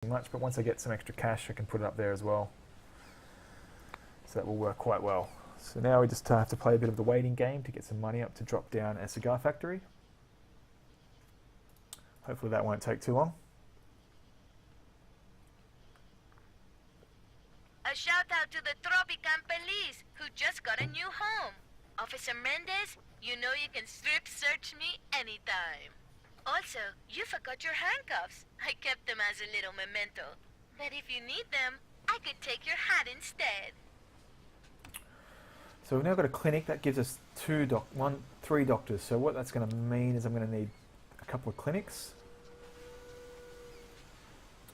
much, but once I get some extra cash, I can put it up there as well. So that will work quite well. So now we just have to play a bit of the waiting game to get some money up to drop down a cigar factory. Hopefully that won't take too long. A shout out to the Tropico police who just got a new home. Officer Mendez, you know you can strip search me anytime. Also, you forgot your handcuffs. I kept them as a little memento. But if you need them, I could take your hat instead. So we've now got a clinic that gives us three doctors. So what that's going to mean is I'm going to need a couple of clinics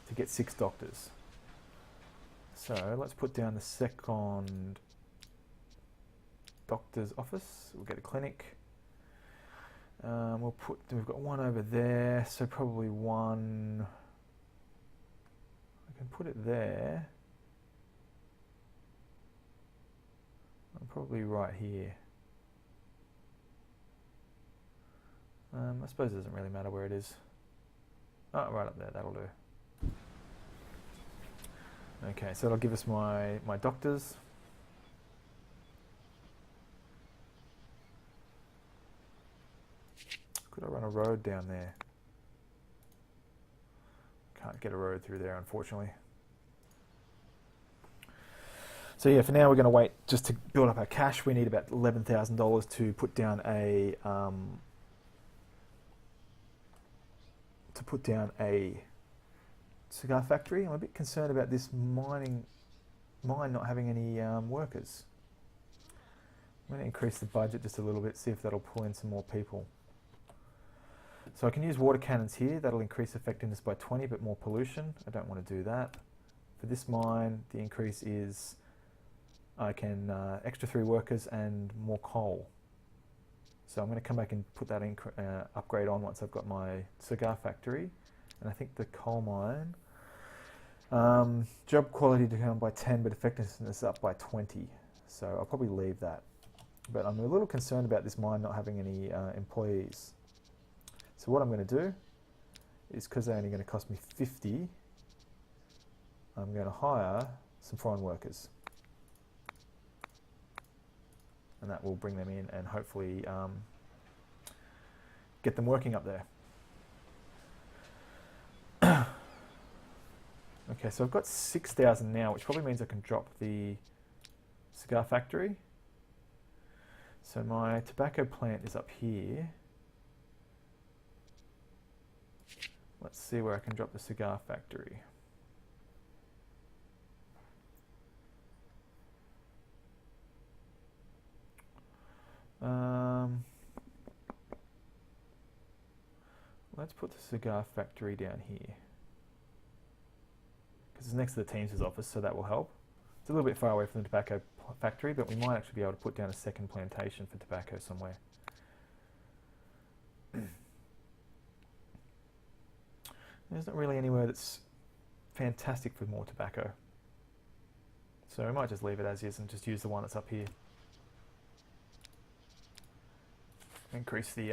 to get 6 doctors. So let's put down the second doctor's office. We'll get a clinic. We've got one over there, so probably one. I can put it there. Probably right here. I suppose it doesn't really matter where it is. Oh, right up there, that'll do. Okay, so that'll give us my doctors. Could I run a road down there? Can't get a road through there, unfortunately. So yeah, for now we're going to wait just to build up our cash. We need about $11,000 to put down a cigar factory. I'm a bit concerned about this mine not having any workers. I'm going to increase the budget just a little bit, see if that'll pull in some more people. So I can use water cannons here. That'll increase effectiveness by 20, but more pollution. I don't want to do that. For this mine, the increase is I can extra 3 workers and more coal. So I'm going to come back and put that upgrade on once I've got my cigar factory. And I think the coal mine, job quality down by 10, but effectiveness up by 20. So I'll probably leave that. But I'm a little concerned about this mine not having any employees. So what I'm going to do is, because they're only going to cost me 50, I'm going to hire some foreign workers. And that will bring them in and hopefully get them working up there. Okay, so I've got 6,000 now, which probably means I can drop the cigar factory. So my tobacco plant is up here. Let's see where I can drop the cigar factory. Let's put the cigar factory down here, because it's next to the Teamster's office, so that will help. It's a little bit far away from the tobacco factory, but we might actually be able to put down a second plantation for tobacco somewhere. There's not really anywhere that's fantastic for more tobacco. So we might just leave it as is and just use the one that's up here. Increase the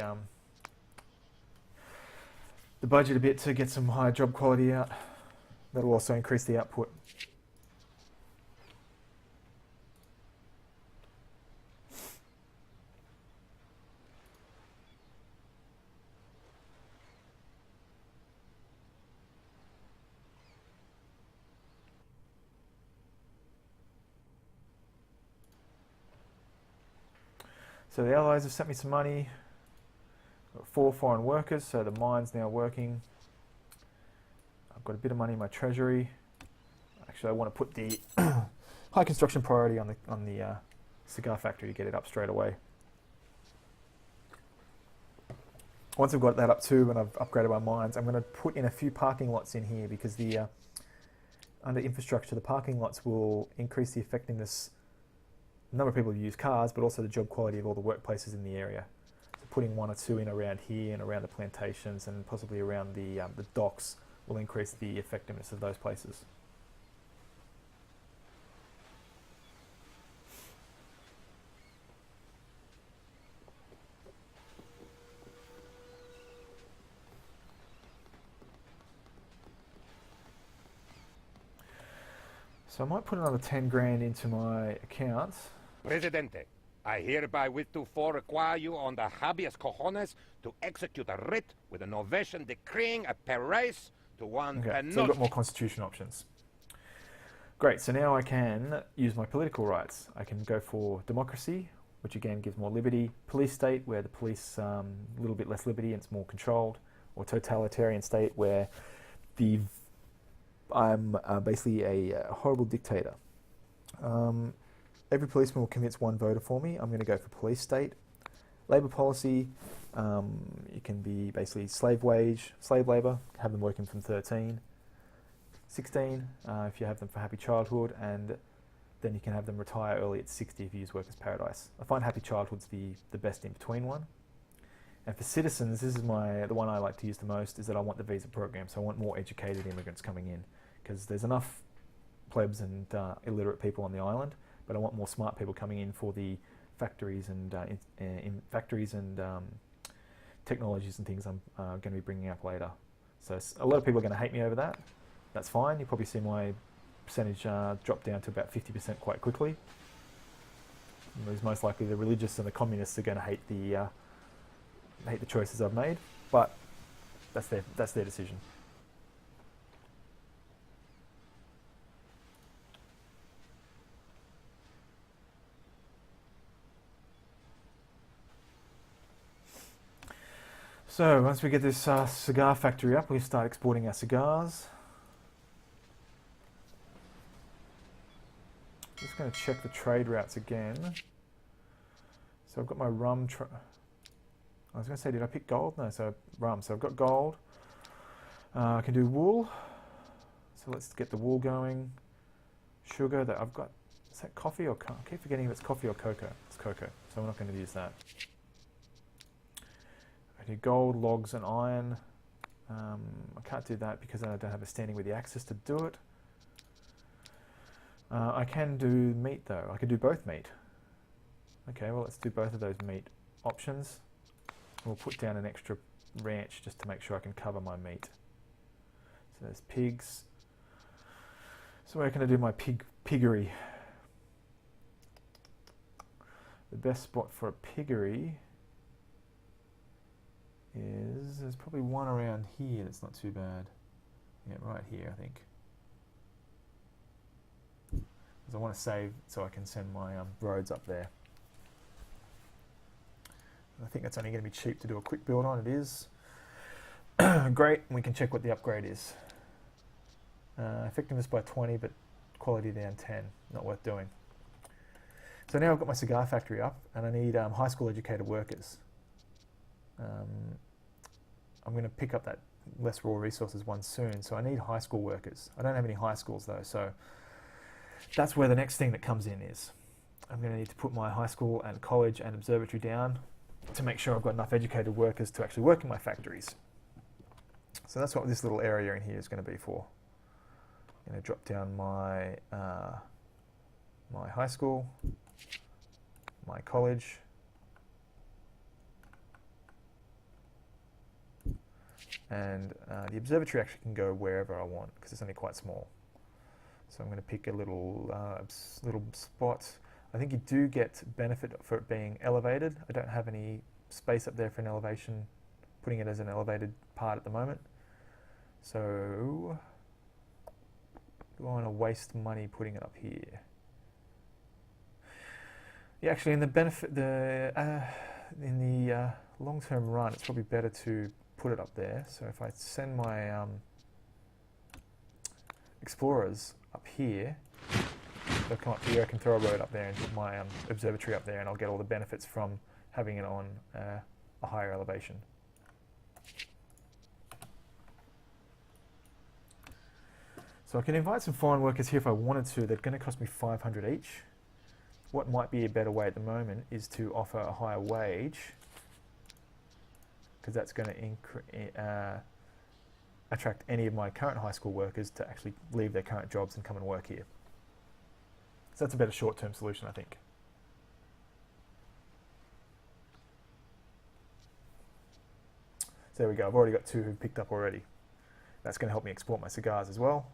budget a bit to get some higher job quality out. That'll also increase the output. So the Allies have sent me some money. Got 4 foreign workers, so the mine's now working. I've got a bit of money in my treasury. Actually, I want to put the high construction priority on the cigar factory to get it up straight away. Once I've got that up too, and I've upgraded my mines, I'm going to put in a few parking lots in here, because the under infrastructure, the parking lots will increase the effectiveness, the number of people who use cars, but also the job quality of all the workplaces in the area. So putting 1 or 2 in around here and around the plantations and possibly around the docks will increase the effectiveness of those places. So I might put another 10 grand into my account. Presidente, I hereby with to require you on the habeas cojones to execute a writ with a novation decreeing a perrace to one Okay, so I've penal... got more constitution options. Great, so now I can use my political rights. I can go for democracy, which again gives more liberty. Police state, where the police a little bit less liberty and it's more controlled. Or totalitarian state, where I'm basically a horrible dictator. Every policeman will convince one voter for me. I'm going to go for police state. Labour policy, you can be basically slave labour, have them working from 13. 16, if you have them for happy childhood, and then you can have them retire early at 60 if you use workers' paradise. I find happy childhood's the best in between one. And for citizens, this is the one I like to use the most, is that I want the visa program. So I want more educated immigrants coming in, because there's enough plebs and illiterate people on the island, but I want more smart people coming in for the factories and technologies and things I'm going to be bringing up later. So a lot of people are going to hate me over that. That's fine. You probably see my percentage drop down to about 50% quite quickly. Because most likely the religious and the communists are going to hate the choices I've made, but that's their decision. So once we get this cigar factory up, we start exporting our cigars. Just going to check the trade routes again. So I've got my rum. I was going to say, did I pick gold? No, so rum. So I've got gold. I can do wool. So let's get the wool going. Sugar that I've got. Is that coffee or I keep forgetting if it's coffee or cocoa. It's cocoa, so we're not going to use that. I do gold, logs, and iron. I can't do that because I don't have a standing with the access to do it. I can do meat though. I could do both meat. Okay, well let's do both of those meat options. We'll put down an extra ranch just to make sure I can cover my meat. So there's pigs. So where can I do my piggery? The best spot for a piggery is, there's probably one around here that's not too bad. Yeah, right here I think. Because I want to save so I can send my roads up there. I think that's only going to be cheap to do a quick build on. It is. Great, and we can check what the upgrade is. Effectiveness by 20, but quality down 10. Not worth doing. So now I've got my cigar factory up, and I need high school educated workers. I'm going to pick up that less raw resources one soon, so I need high school workers. I don't have any high schools though, so that's where the next thing that comes in is. I'm going to need to put my high school and college and observatory down to make sure I've got enough educated workers to actually work in my factories. So that's what this little area in here is going to be for. I'm going to drop down my my high school, my college, and the observatory actually can go wherever I want because it's only quite small. So I'm going to pick a little spot. I think you do get benefit for it being elevated. I don't have any space up there for an elevation, putting it as an elevated part at the moment. So do I want to waste money putting it up here? Yeah, actually, in the long-term run, it's probably better to put it up there. So if I send my explorers up here, they'll come up here. I can throw a road up there and put my observatory up there, and I'll get all the benefits from having it on a higher elevation. So I can invite some foreign workers here if I wanted to. They're going to cost me 500 each. What might be a better way at the moment is to offer a higher wage, because that's going to attract any of my current high school workers to actually leave their current jobs and come and work here. So that's a better short-term solution, I think. So there we go. I've already got 2 who've picked up already. That's going to help me export my cigars as well.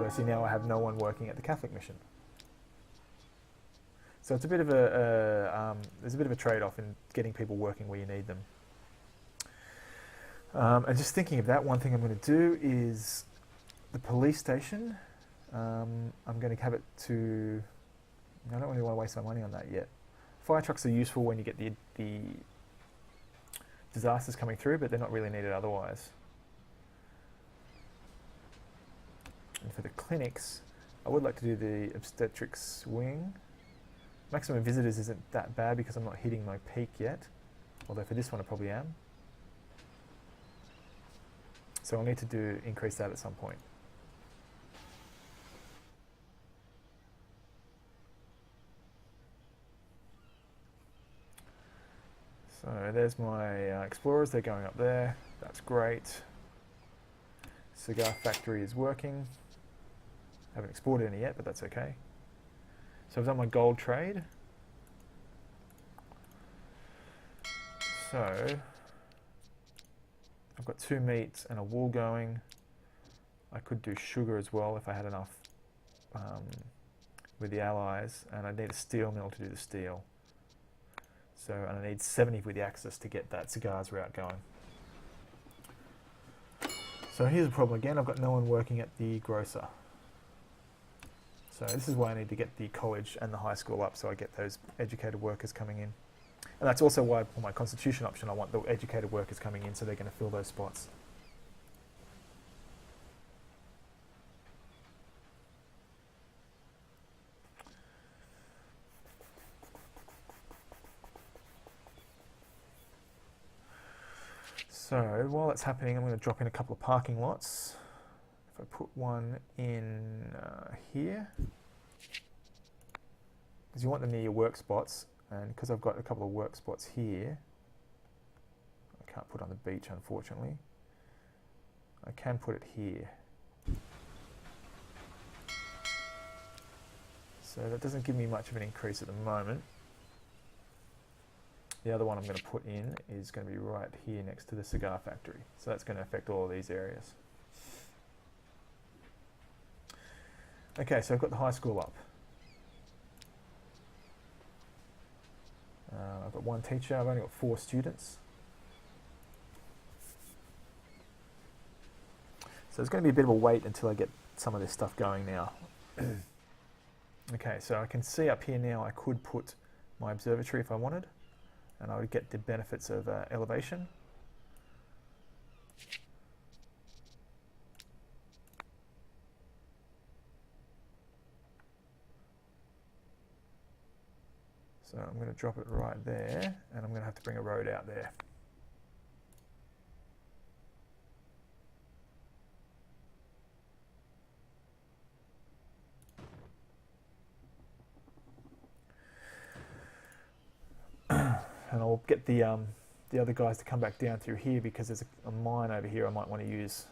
So see, now I have no one working at the Catholic mission. So it's a bit of there's a bit of a trade-off in getting people working where you need them. And just thinking of that, one thing I'm going to do is the police station. I'm going to have it to... I don't really want to waste my money on that yet. Fire trucks are useful when you get the disasters coming through, but they're not really needed otherwise. And for the clinics, I would like to do the obstetrics wing. Maximum visitors isn't that bad because I'm not hitting my peak yet, although for this one I probably am. So I'll need to increase that at some point. So there's my explorers, they're going up there, that's great. Cigar factory is working. Haven't exported any yet, but that's okay. So I've done my gold trade. So I've got 2 meats and a wool going. I could do sugar as well if I had enough with the allies, and I need a steel mill to do the steel. So, and I need 70 with the Axis to get that cigars route going. So here's the problem again, I've got no one working at the grocer. So this is why I need to get the college and the high school up so I get those educated workers coming in. And that's also why for my constitution option I want the educated workers coming in so they're going to fill those spots. So while that's happening, I'm going to drop in a couple of parking lots. If I put one in here, because you want them near your work spots, and because I've got a couple of work spots here, I can't put on the beach unfortunately. I can put it here. So that doesn't give me much of an increase at the moment. The other one I'm going to put in is going to be right here next to the cigar factory. So that's going to affect all of these areas. Okay, so I've got the high school up. I've got 1 teacher, I've only got 4 students. So it's going to be a bit of a wait until I get some of this stuff going now. Okay, so I can see up here now I could put my observatory if I wanted, and I would get the benefits of elevation. So I'm going to drop it right there, and I'm going to have to bring a road out there. And I'll get the other guys to come back down through here because there's a mine over here I might want to use,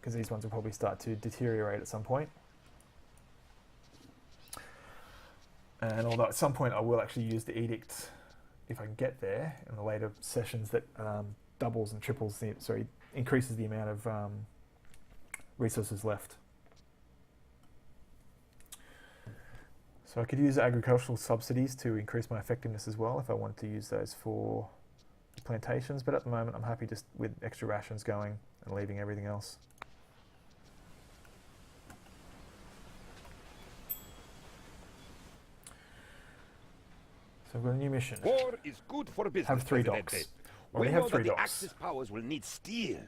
because these ones will probably start to deteriorate at some point. And although at some point I will actually use the edict, if I can get there in the later sessions, that doubles and triples, increases the amount of resources left. So I could use agricultural subsidies to increase my effectiveness as well if I wanted to use those for the plantations, but at the moment I'm happy just with extra rations going and leaving everything else. So I've got a new mission. War is good for business. Have 3 President docks. Tate. Well, We we have know 3 that the docks. Axis powers will need steel.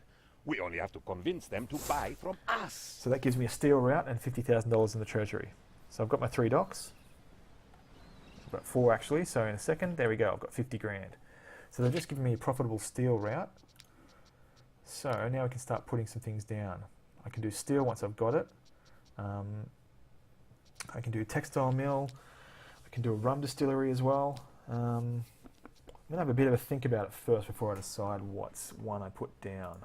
We only have to convince them to buy from us. So that gives me a steel route and $50,000 in the treasury. So I've got my 3 docks. I've got 4 actually, so in a second, there we go, I've got 50 grand. So they've just given me a profitable steel route. So now I can start putting some things down. I can do steel once I've got it. I can do a textile mill. I can do a rum distillery as well. I'm going to have a bit of a think about it first before I decide what's one I put down.